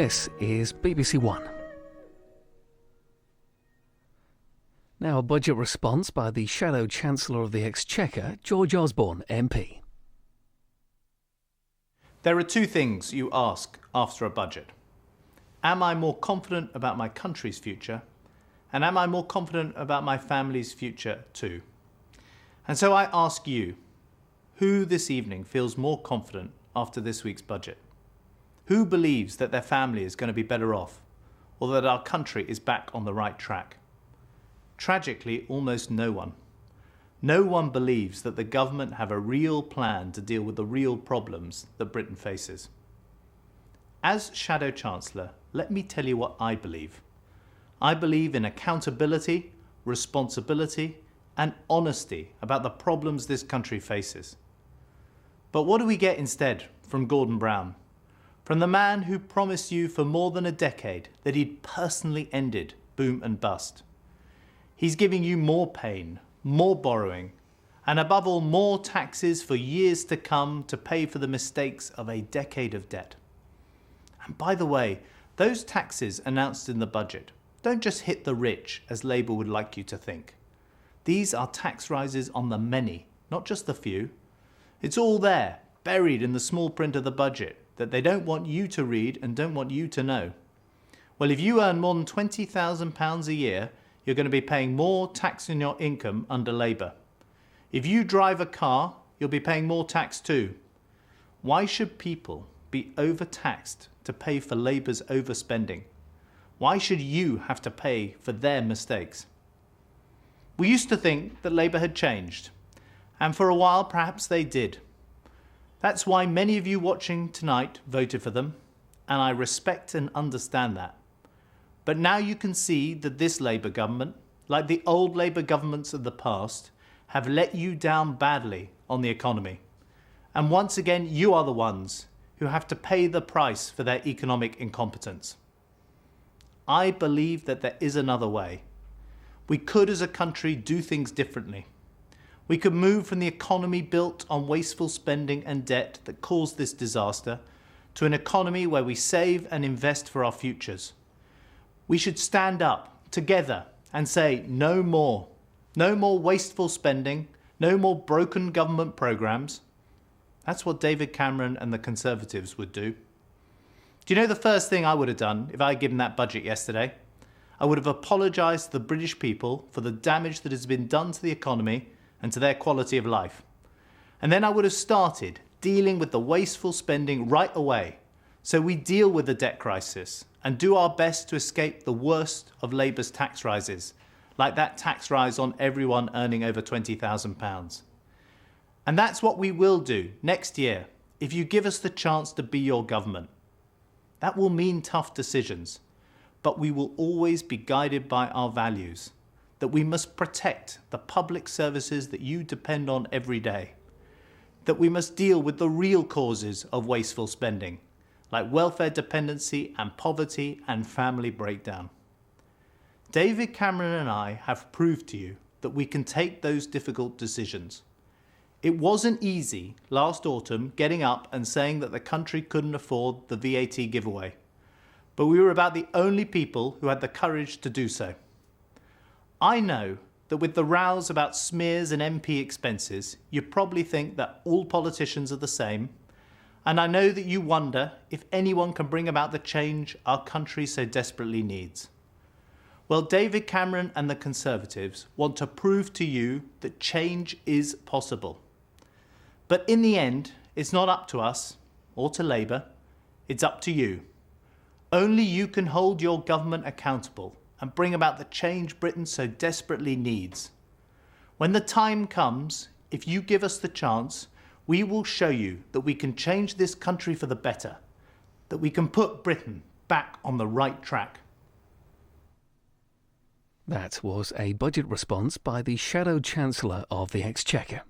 This is BBC One. Now a budget response by the Shadow Chancellor of the Exchequer, George Osborne, MP. There are two things you ask after a budget. Am I more confident about my country's future? And am I more confident about my family's future too? And so I ask you, who this evening feels more confident after this week's budget? Who believes that their family is going to be better off, or that our country is back on the right track? Tragically, almost no one. No one believes that the government have a real plan to deal with the real problems that Britain faces. As Shadow Chancellor, let me tell you what I believe. I believe in accountability, responsibility, and honesty about the problems this country faces. But what do we get instead from Gordon Brown? From the man who promised you for more than a decade that he'd personally ended boom and bust. He's giving you more pain, more borrowing, and above all, more taxes for years to come to pay for the mistakes of a decade of debt. And by the way, those taxes announced in the budget don't just hit the rich, as Labour would like you to think. These are tax rises on the many, not just the few. It's all there, buried in the small print of the budget, that they don't want you to read and don't want you to know. Well, if you earn more than £20,000 a year, you're going to be paying more tax on your income under Labour. If you drive a car, you'll be paying more tax too. Why should people be overtaxed to pay for Labour's overspending? Why should you have to pay for their mistakes? We used to think that Labour had changed, and for a while perhaps they did. That's why many of you watching tonight voted for them, and I respect and understand that. But now you can see that this Labour government, like the old Labour governments of the past, have let you down badly on the economy. And once again, you are the ones who have to pay the price for their economic incompetence. I believe that there is another way. We could as a country do things differently. We could move from the economy built on wasteful spending and debt that caused this disaster to an economy where we save and invest for our futures. We should stand up together and say no more. No more wasteful spending, no more broken government programmes. That's what David Cameron and the Conservatives would do. Do you know the first thing I would have done if I had given that budget yesterday? I would have apologised to the British people for the damage that has been done to the economy and to their quality of life. And then I would have started dealing with the wasteful spending right away, so we deal with the debt crisis and do our best to escape the worst of Labour's tax rises, like that tax rise on everyone earning over £20,000. And that's what we will do next year if you give us the chance to be your government. That will mean tough decisions, but we will always be guided by our values, that we must protect the public services that you depend on every day, that we must deal with the real causes of wasteful spending, like welfare dependency and poverty and family breakdown. David Cameron and I have proved to you that we can take those difficult decisions. It wasn't easy last autumn getting up and saying that the country couldn't afford the VAT giveaway, but we were about the only people who had the courage to do so. I know that with the rows about smears and MP expenses, you probably think that all politicians are the same, and I know that you wonder if anyone can bring about the change our country so desperately needs. Well, David Cameron and the Conservatives want to prove to you that change is possible. But in the end, it's not up to us or to Labour, it's up to you. Only you can hold your government accountable and bring about the change Britain so desperately needs. When the time comes, if you give us the chance, we will show you that we can change this country for the better, that we can put Britain back on the right track. That was a budget response by the Shadow Chancellor of the Exchequer.